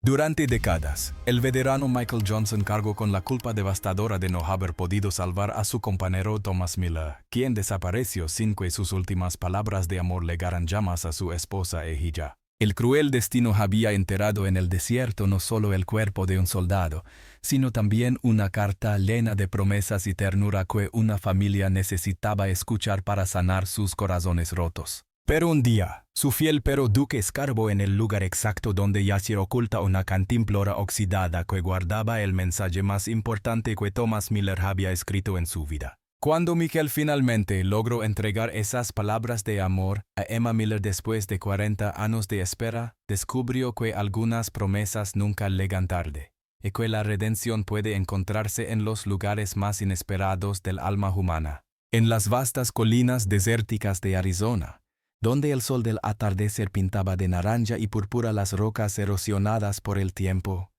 Durante décadas, el veterano Michael Johnson cargó con la culpa devastadora de no haber podido salvar a su compañero Thomas Miller, quien desapareció sin que sus últimas palabras de amor legaran llamas a su esposa e hija. El cruel destino había enterrado en el desierto no solo el cuerpo de un soldado, sino también una carta llena de promesas y ternura que una familia necesitaba escuchar para sanar sus corazones rotos. Pero un día, su fiel perro Duke escarbó en el lugar exacto donde yacía oculta una cantimplora oxidada que guardaba el mensaje más importante que Thomas Miller había escrito en su vida. Cuando Michael finalmente logró entregar esas palabras de amor a Emma Miller después de 40 años de espera, descubrió que algunas promesas nunca llegan tarde, y que la redención puede encontrarse en los lugares más inesperados del alma humana. En las vastas colinas desérticas de Arizona, donde el sol del atardecer pintaba de naranja y púrpura las rocas erosionadas por el tiempo,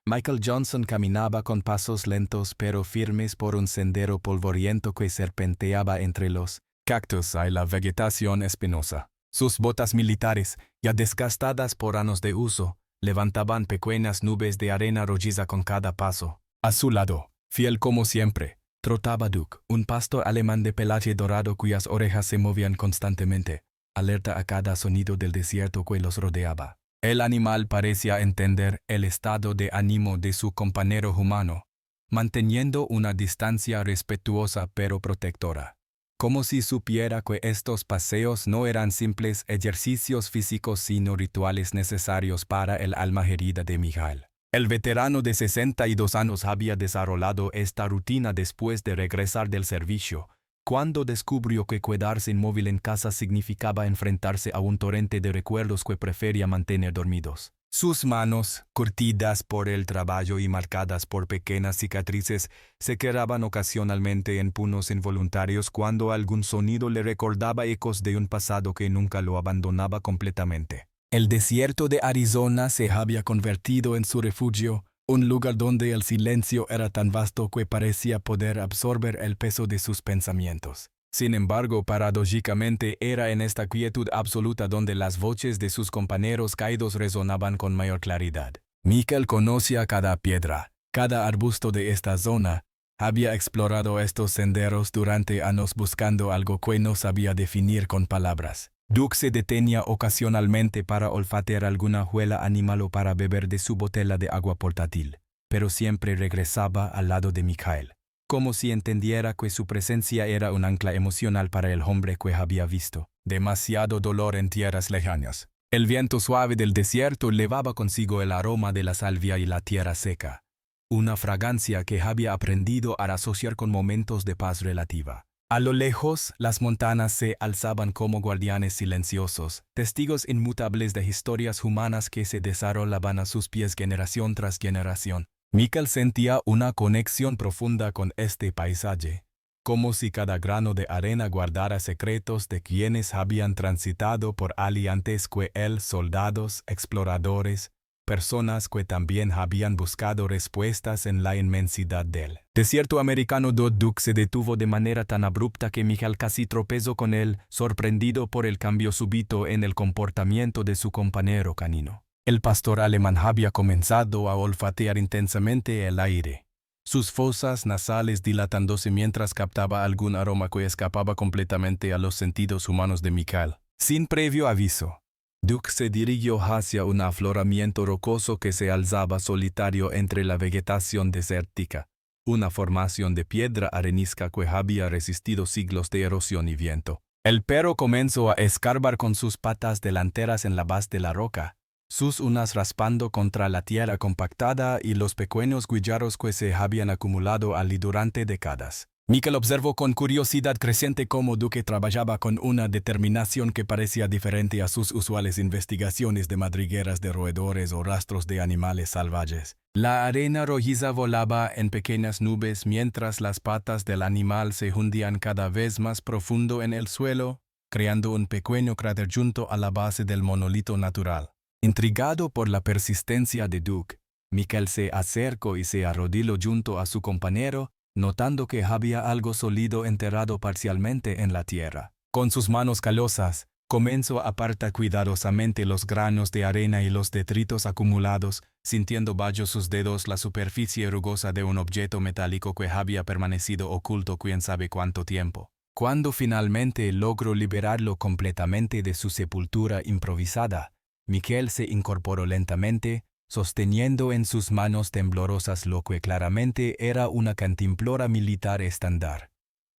Michael Johnson caminaba con pasos lentos pero firmes por un sendero polvoriento que serpenteaba entre los cactus y la vegetación espinosa. Sus botas militares, ya desgastadas por años de uso, levantaban pequeñas nubes de arena rolliza con cada paso. A su lado, fiel como siempre, trotaba Duke, un pastor alemán de pelaje dorado cuyas orejas se movían constantemente, alerta a cada sonido del desierto que los rodeaba. El animal parecía entender el estado de ánimo de su compañero humano, manteniendo una distancia respetuosa pero protectora, como si supiera que estos paseos no eran simples ejercicios físicos sino rituales necesarios para el alma herida de Michael. El veterano de 62 años había desarrollado esta rutina después de regresar del servicio, cuando descubrió que quedarse inmóvil en casa significaba enfrentarse a un torrente de recuerdos que prefería mantener dormidos. Sus manos, curtidas por el trabajo y marcadas por pequeñas cicatrices, se quedaban ocasionalmente en puños involuntarios cuando algún sonido le recordaba ecos de un pasado que nunca lo abandonaba completamente. El desierto de Arizona se había convertido en su refugio, un lugar donde el silencio era tan vasto que parecía poder absorber el peso de sus pensamientos. Sin embargo, paradójicamente era en esta quietud absoluta donde las voces de sus compañeros caídos resonaban con mayor claridad. Michael conocía cada piedra, cada arbusto de esta zona, había explorado estos senderos durante años buscando algo que no sabía definir con palabras. Duke se detenía ocasionalmente para olfatear alguna huella animal o para beber de su botella de agua portátil, pero siempre regresaba al lado de Michael, como si entendiera que su presencia era un ancla emocional para el hombre que había visto demasiado dolor en tierras lejanas. El viento suave del desierto llevaba consigo el aroma de la salvia y la tierra seca, una fragancia que había aprendido a asociar con momentos de paz relativa. A lo lejos, las montañas se alzaban como guardianes silenciosos, testigos inmutables de historias humanas que se desarrollaban a sus pies generación tras generación. Michael sentía una conexión profunda con este paisaje, como si cada grano de arena guardara secretos de quienes habían transitado por allí antes que él, soldados, exploradores, personas que también habían buscado respuestas en la inmensidad del desierto americano. Duke se detuvo de manera tan abrupta que Michael casi tropezó con él, sorprendido por el cambio súbito en el comportamiento de su compañero canino. El pastor alemán había comenzado a olfatear intensamente el aire, sus fosas nasales dilatándose mientras captaba algún aroma que escapaba completamente a los sentidos humanos de Michael. Sin previo aviso, Duke se dirigió hacia un afloramiento rocoso que se alzaba solitario entre la vegetación desértica, una formación de piedra arenisca que había resistido siglos de erosión y viento. El perro comenzó a escarbar con sus patas delanteras en la base de la roca, sus uñas raspando contra la tierra compactada y los pequeños guijarros que se habían acumulado allí durante décadas. Michael observó con curiosidad creciente cómo Duke trabajaba con una determinación que parecía diferente a sus usuales investigaciones de madrigueras de roedores o rastros de animales salvajes. La arena rojiza volaba en pequeñas nubes mientras las patas del animal se hundían cada vez más profundo en el suelo, creando un pequeño cráter junto a la base del monolito natural. Intrigado por la persistencia de Duke, Michael se acercó y se arrodilló junto a su compañero, notando que había algo sólido enterrado parcialmente en la tierra. Con sus manos calosas, Comenzó a apartar cuidadosamente los granos de arena y los detritos acumulados, sintiendo bajo sus dedos la superficie rugosa de un objeto metálico que había permanecido oculto quién sabe cuánto tiempo. Cuando finalmente logró liberarlo completamente de su sepultura improvisada, Miquel se incorporó lentamente, sosteniendo en sus manos temblorosas lo que claramente era una cantimplora militar estándar,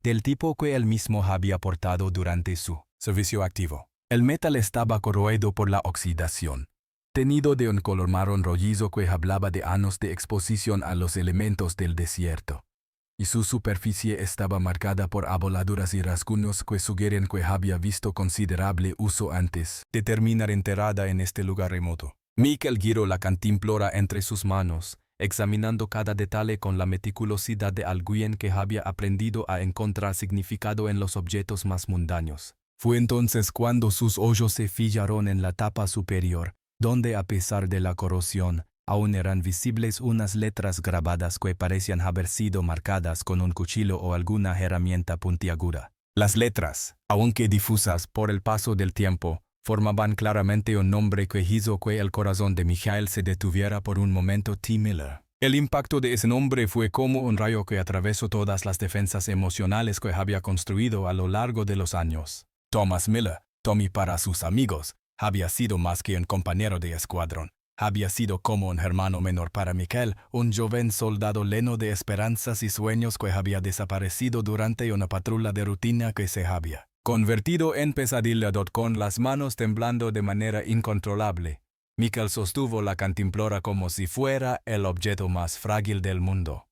del tipo que él mismo había portado durante su servicio activo. El metal estaba corroído por la oxidación, teñido de un color marrón rollizo que hablaba de años de exposición a los elementos del desierto, y su superficie estaba marcada por aboladuras y rasguños que sugieren que había visto considerable uso antes de terminar enterrada en este lugar remoto. Miquel giró la cantimplora entre sus manos, examinando cada detalle con la meticulosidad de alguien que había aprendido a encontrar significado en los objetos más mundanos. Fue entonces cuando sus ojos se fijaron en la tapa superior, donde a pesar de la corrosión, aún eran visibles unas letras grabadas que parecían haber sido marcadas con un cuchillo o alguna herramienta puntiaguda. Las letras, aunque difusas por el paso del tiempo, formaban claramente un nombre que hizo que el corazón de Michael se detuviera por un momento. T. Miller. El impacto de ese nombre fue como un rayo que atravesó todas las defensas emocionales que había construido a lo largo de los años. Thomas Miller, Tommy para sus amigos, había sido más que un compañero de escuadrón. Había sido como un hermano menor para Miquel, un joven soldado lleno de esperanzas y sueños que había desaparecido durante una patrulla de rutina que se había convertido en pesadilla. Con las manos temblando de manera incontrolable, Miquel sostuvo la cantimplora como si fuera el objeto más frágil del mundo,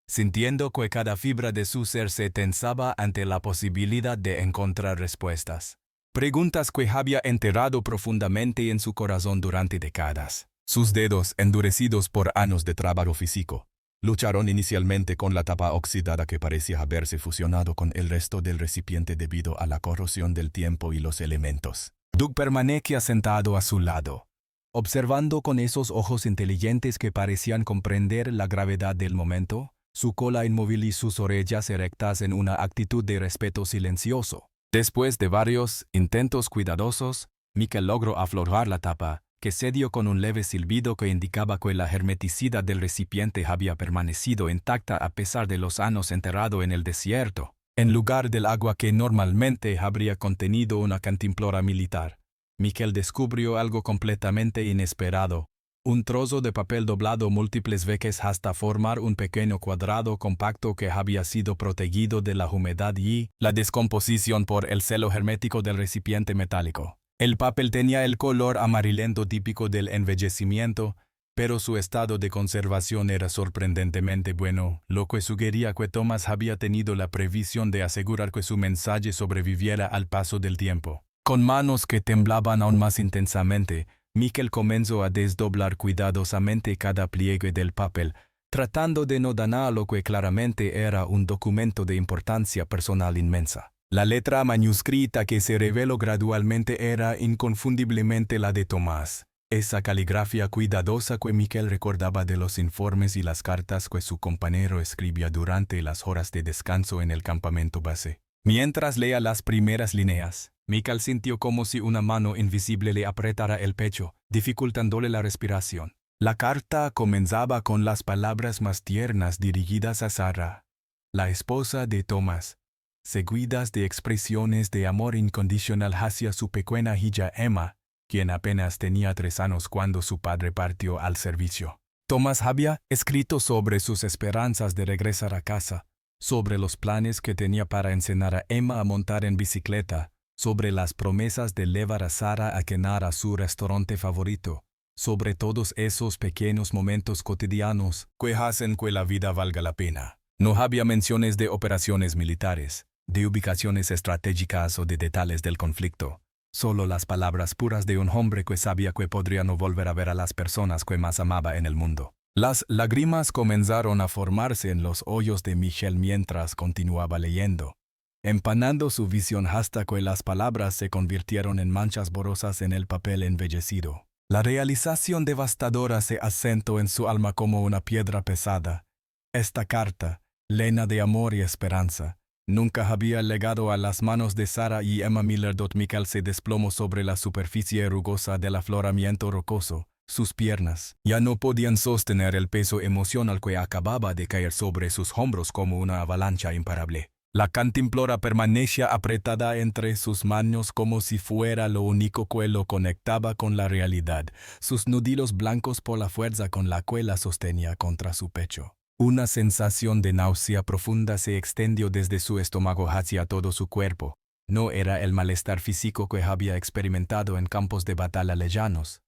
sintiendo que cada fibra de su ser se tensaba ante la posibilidad de encontrar respuestas. Preguntas que había enterrado profundamente en su corazón durante décadas. Sus dedos, endurecidos por años de trabajo físico, lucharon inicialmente con la tapa oxidada que parecía haberse fusionado con el resto del recipiente debido a la corrosión del tiempo y los elementos. Doug permanecía sentado a su lado, observando con esos ojos inteligentes que parecían comprender la gravedad del momento, su cola inmóvil y sus orejas erectas en una actitud de respeto silencioso. Después de varios intentos cuidadosos, Miquel logró aflojar la tapa, que cedió con un leve silbido que indicaba que la hermeticidad del recipiente había permanecido intacta a pesar de los años enterrado en el desierto. En lugar del agua que normalmente habría contenido una cantimplora militar, Miquel descubrió algo completamente inesperado: un trozo de papel doblado múltiples veces hasta formar un pequeño cuadrado compacto que había sido protegido de la humedad y la descomposición por el sello hermético del recipiente metálico. El papel tenía el color amarillento típico del envejecimiento, pero su estado de conservación era sorprendentemente bueno, lo que sugería que Thomas había tenido la previsión de asegurar que su mensaje sobreviviera al paso del tiempo. Con manos que temblaban aún más intensamente, Miquel comenzó a desdoblar cuidadosamente cada pliegue del papel, tratando de no dañar lo que claramente era un documento de importancia personal inmensa. La letra manuscrita que se reveló gradualmente era inconfundiblemente la de Tomás, esa caligrafía cuidadosa que Miquel recordaba de los informes y las cartas que su compañero escribía durante las horas de descanso en el campamento base. Mientras leía las primeras líneas, Miquel sintió como si una mano invisible le apretara el pecho, dificultándole la respiración. La carta comenzaba con las palabras más tiernas dirigidas a Sarah, la esposa de Tomás, seguidas de expresiones de amor incondicional hacia su pequeña hija Emma, quien apenas tenía 3 años cuando su padre partió al servicio. Tomás había escrito sobre sus esperanzas de regresar a casa, sobre los planes que tenía para enseñar a Emma a montar en bicicleta, sobre las promesas de llevar a Sarah a cenar a su restaurante favorito, sobre todos esos pequeños momentos cotidianos que hacen que la vida valga la pena. No había menciones de operaciones militares, de ubicaciones estratégicas o de detalles del conflicto, solo las palabras puras de un hombre que sabía que podría no volver a ver a las personas que más amaba en el mundo. Las lágrimas comenzaron a formarse en los ojos de Michel mientras continuaba leyendo, empanando su visión hasta que las palabras se convirtieron en manchas borrosas en el papel envejecido. La realización devastadora se asentó en su alma como una piedra pesada. Esta carta, llena de amor y esperanza, nunca había llegado a las manos de Sarah y Emma Miller. Michael se desplomó sobre la superficie rugosa del afloramiento rocoso. Sus piernas ya no podían sostener el peso emocional que acababa de caer sobre sus hombros como una avalancha imparable. La cantimplora permanecía apretada entre sus manos como si fuera lo único que lo conectaba con la realidad, sus nudillos blancos por la fuerza con la que la sostenía contra su pecho. Una sensación de náusea profunda se extendió desde su estómago hacia todo su cuerpo. No era el malestar físico que había experimentado en campos de batalla lejanos,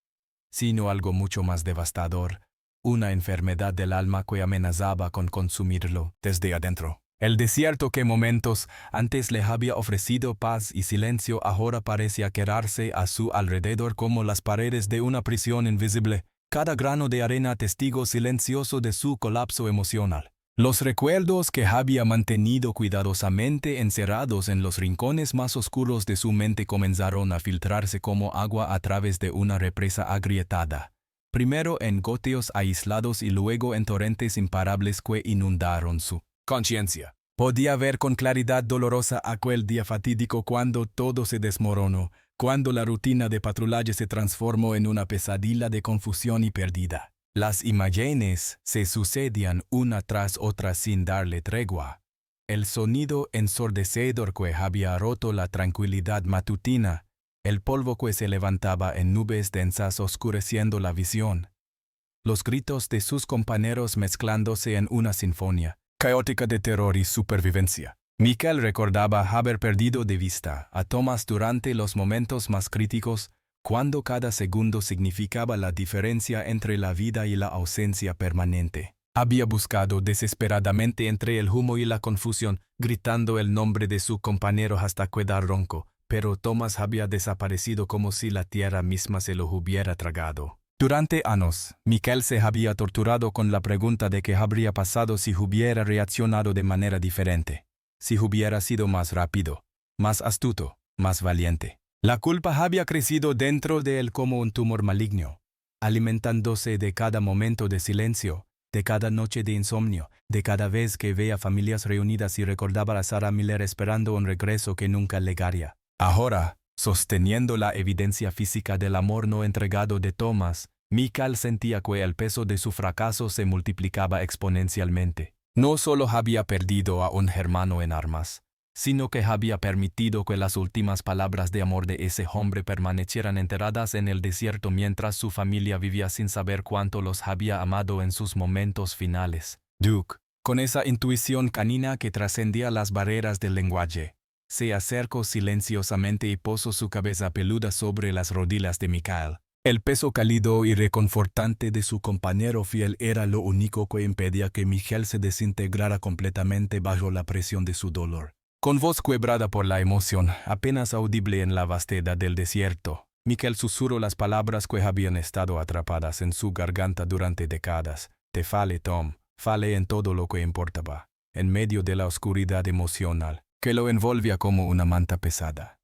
sino algo mucho más devastador, una enfermedad del alma que amenazaba con consumirlo desde adentro. El desierto que momentos antes le había ofrecido paz y silencio ahora parecía quedarse a su alrededor como las paredes de una prisión invisible, cada grano de arena testigo silencioso de su colapso emocional. Los recuerdos que había mantenido cuidadosamente encerrados en los rincones más oscuros de su mente comenzaron a filtrarse como agua a través de una represa agrietada, primero en goteos aislados y luego en torrentes imparables que inundaron su conciencia. Podía ver con claridad dolorosa aquel día fatídico cuando todo se desmoronó, cuando la rutina de patrullaje se transformó en una pesadilla de confusión y pérdida. Las imágenes se sucedían una tras otra sin darle tregua. El sonido ensordecedor que había roto la tranquilidad matutina, el polvo que se levantaba en nubes densas oscureciendo la visión, los gritos de sus compañeros mezclándose en una sinfonía caótica de terror y supervivencia. Michael recordaba haber perdido de vista a Thomas durante los momentos más críticos, cuando cada segundo significaba la diferencia entre la vida y la ausencia permanente. Había buscado desesperadamente entre el humo y la confusión, gritando el nombre de su compañero hasta quedar ronco, pero Thomas había desaparecido como si la tierra misma se lo hubiera tragado. Durante años, Michael se había torturado con la pregunta de qué habría pasado si hubiera reaccionado de manera diferente, si hubiera sido más rápido, más astuto, más valiente. La culpa había crecido dentro de él como un tumor maligno, alimentándose de cada momento de silencio, de cada noche de insomnio, de cada vez que veía familias reunidas y recordaba a Sarah Miller esperando un regreso que nunca llegaría. Ahora, sosteniendo la evidencia física del amor no entregado de Thomas, Michael sentía que el peso de su fracaso se multiplicaba exponencialmente. No solo había perdido a un hermano en armas, sino que había permitido que las últimas palabras de amor de ese hombre permanecieran enterradas en el desierto mientras su familia vivía sin saber cuánto los había amado en sus momentos finales. Duke, con esa intuición canina que trascendía las barreras del lenguaje, se acercó silenciosamente y posó su cabeza peluda sobre las rodillas de Michael. El peso cálido y reconfortante de su compañero fiel era lo único que impedía que Michael se desintegrara completamente bajo la presión de su dolor. Con voz quebrada por la emoción, apenas audible en la vastedad del desierto, Michael susurró las palabras que habían estado atrapadas en su garganta durante décadas. Te fale, Tom, fale en todo lo que importaba, en medio de la oscuridad emocional que lo envolvía como una manta pesada.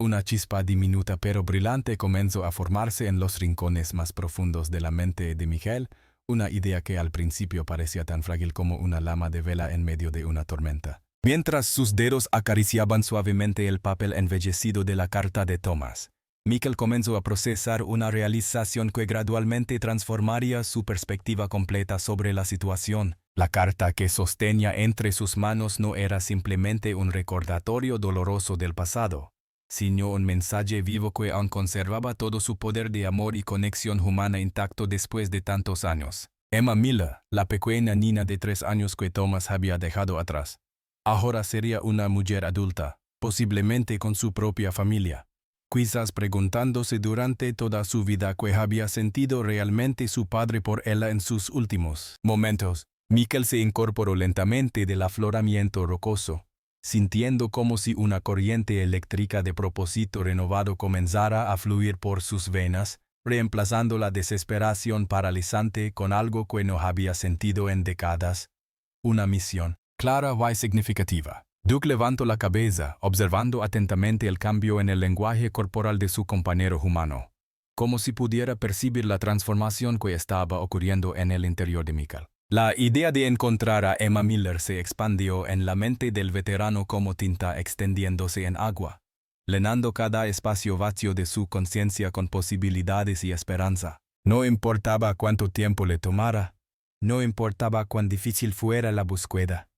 Una chispa diminuta pero brillante comenzó a formarse en los rincones más profundos de la mente de Michael, una idea que al principio parecía tan frágil como una lama de vela en medio de una tormenta. Mientras sus dedos acariciaban suavemente el papel envejecido de la carta de Thomas, Michael comenzó a procesar una realización que gradualmente transformaría su perspectiva completa sobre la situación. La carta que sostenía entre sus manos no era simplemente un recordatorio doloroso del pasado, sino un mensaje vivo que aún conservaba todo su poder de amor y conexión humana intacto después de tantos años. Emma Miller, la pequeña niña de 3 años que Thomas había dejado atrás, ahora sería una mujer adulta, posiblemente con su propia familia, quizás preguntándose durante toda su vida qué había sentido realmente su padre por ella en sus últimos momentos. Michael se incorporó lentamente del afloramiento rocoso, sintiendo como si una corriente eléctrica de propósito renovado comenzara a fluir por sus venas, reemplazando la desesperación paralizante con algo que no había sentido en décadas. Una misión clara y significativa. Duke levantó la cabeza, observando atentamente el cambio en el lenguaje corporal de su compañero humano, como si pudiera percibir la transformación que estaba ocurriendo en el interior de Michael. La idea de encontrar a Emma Miller se expandió en la mente del veterano como tinta extendiéndose en agua, llenando cada espacio vacío de su conciencia con posibilidades y esperanza. No importaba cuánto tiempo le tomara, no importaba cuán difícil fuera la búsqueda,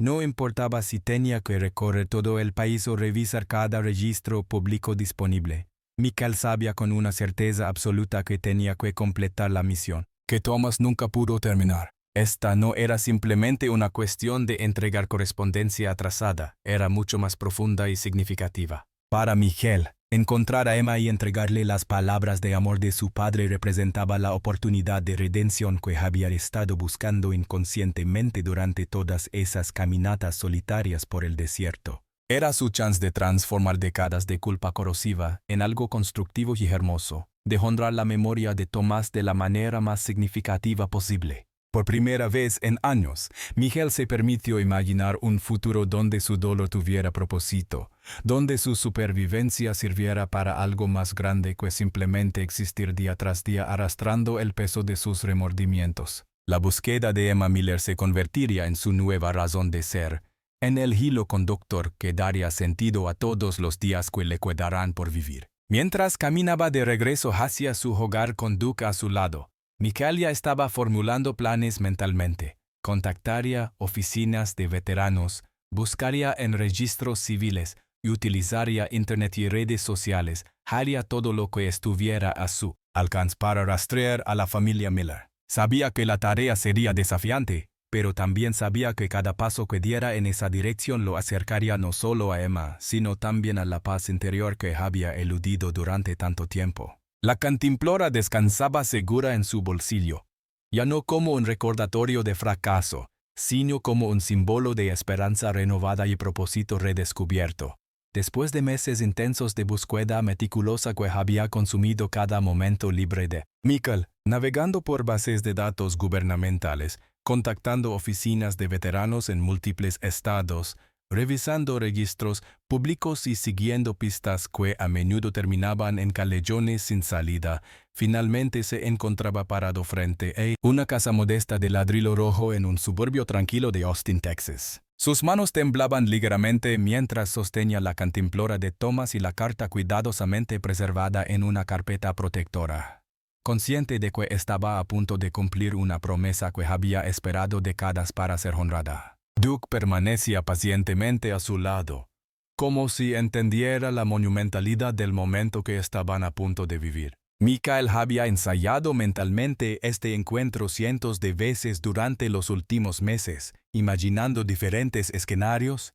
no importaba si tenía que recorrer todo el país o revisar cada registro público disponible. Michael sabía con una certeza absoluta que tenía que completar la misión, que Thomas nunca pudo terminar. Esta no era simplemente una cuestión de entregar correspondencia atrasada, era mucho más profunda y significativa. Para Michael, encontrar a Emma y entregarle las palabras de amor de su padre representaba la oportunidad de redención que había estado buscando inconscientemente durante todas esas caminatas solitarias por el desierto. Era su chance de transformar décadas de culpa corrosiva en algo constructivo y hermoso, de honrar la memoria de Thomas de la manera más significativa posible. Por primera vez en años, Michael se permitió imaginar un futuro donde su dolor tuviera propósito, donde su supervivencia sirviera para algo más grande que simplemente existir día tras día arrastrando el peso de sus remordimientos. La búsqueda de Emma Miller se convertiría en su nueva razón de ser, en el hilo conductor que daría sentido a todos los días que le quedarán por vivir. Mientras caminaba de regreso hacia su hogar con Duke a su lado, Michael ya estaba formulando planes mentalmente. Contactaría oficinas de veteranos, buscaría en registros civiles y utilizaría Internet y redes sociales, haría todo lo que estuviera a su alcance para rastrear a la familia Miller. Sabía que la tarea sería desafiante, pero también sabía que cada paso que diera en esa dirección lo acercaría no solo a Emma, sino también a la paz interior que había eludido durante tanto tiempo. La cantimplora descansaba segura en su bolsillo, ya no como un recordatorio de fracaso, sino como un símbolo de esperanza renovada y propósito redescubierto. Después de meses intensos de búsqueda meticulosa que había consumido cada momento libre de Michael, navegando por bases de datos gubernamentales, contactando oficinas de veteranos en múltiples estados, revisando registros públicos y siguiendo pistas que a menudo terminaban en callejones sin salida, finalmente se encontraba parado frente a una casa modesta de ladrillo rojo en un suburbio tranquilo de Austin, Texas. Sus manos temblaban ligeramente mientras sostenía la cantimplora de Thomas y la carta cuidadosamente preservada en una carpeta protectora. Consciente de que estaba a punto de cumplir una promesa que había esperado décadas para ser honrada, Duke permanecía pacientemente a su lado, como si entendiera la monumentalidad del momento que estaban a punto de vivir. Michael había ensayado mentalmente este encuentro cientos de veces durante los últimos meses, imaginando diferentes escenarios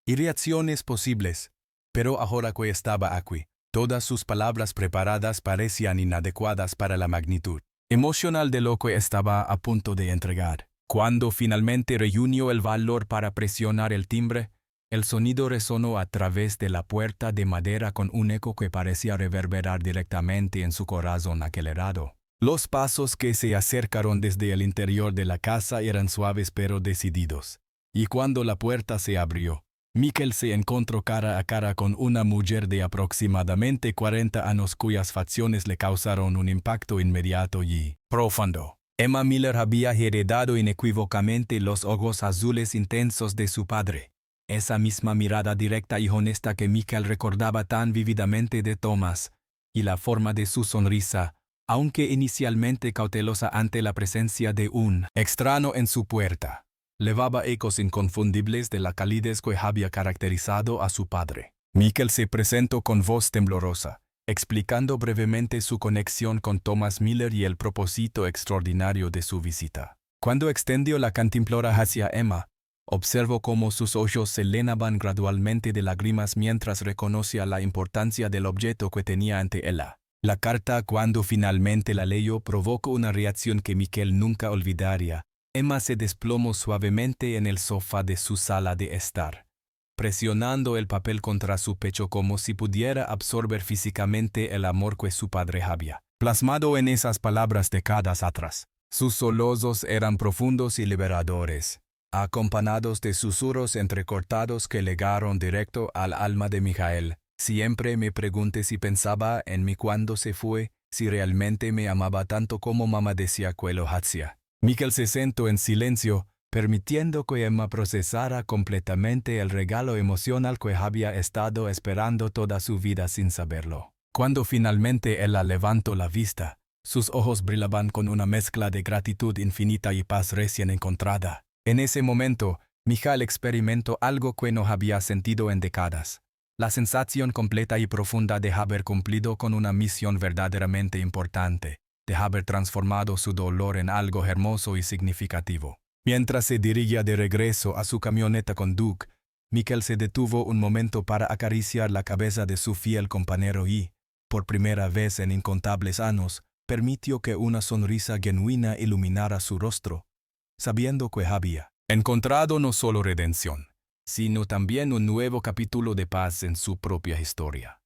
y reacciones posibles, pero ahora que estaba aquí, todas sus palabras preparadas parecían inadecuadas para la magnitud emocional de lo que estaba a punto de entregar. Cuando finalmente reunió el valor para presionar el timbre, el sonido resonó a través de la puerta de madera con un eco que parecía reverberar directamente en su corazón acelerado. Los pasos que se acercaron desde el interior de la casa eran suaves pero decididos, y cuando la puerta se abrió, Michael se encontró cara a cara con una mujer de aproximadamente 40 años cuyas facciones le causaron un impacto inmediato y profundo. Emma Miller había heredado inequívocamente los ojos azules intensos de su padre, esa misma mirada directa y honesta que Michael recordaba tan vívidamente de Thomas, y la forma de su sonrisa, aunque inicialmente cautelosa ante la presencia de un extraño en su puerta, levaba ecos inconfundibles de la calidez que había caracterizado a su padre. Michael se presentó con voz temblorosa, explicando brevemente su conexión con Thomas Miller y el propósito extraordinario de su visita. Cuando extendió la cantimplora hacia Emma, observó cómo sus ojos se llenaban gradualmente de lágrimas mientras reconocía la importancia del objeto que tenía ante ella. La carta, cuando finalmente la leyó, provocó una reacción que Michael nunca olvidaría. Emma se desplomó suavemente en el sofá de su sala de estar, presionando el papel contra su pecho como si pudiera absorber físicamente el amor que su padre había plasmado en esas palabras décadas atrás. Sus sollozos eran profundos y liberadores, acompañados de susurros entrecortados que llegaron directo al alma de Michael. Siempre me pregunté si pensaba en mí cuando se fue, si realmente me amaba tanto como mamá decía que lo hacía. Michael se sentó en silencio, permitiendo que Emma procesara completamente el regalo emocional que había estado esperando toda su vida sin saberlo. Cuando finalmente ella levantó la vista, sus ojos brillaban con una mezcla de gratitud infinita y paz recién encontrada. En ese momento, Michael experimentó algo que no había sentido en décadas. La sensación completa y profunda de haber cumplido con una misión verdaderamente importante, de haber transformado su dolor en algo hermoso y significativo. Mientras se dirigía de regreso a su camioneta con Duke, Michael se detuvo un momento para acariciar la cabeza de su fiel compañero y, por primera vez en incontables años, permitió que una sonrisa genuina iluminara su rostro, sabiendo que había encontrado no solo redención, sino también un nuevo capítulo de paz en su propia historia.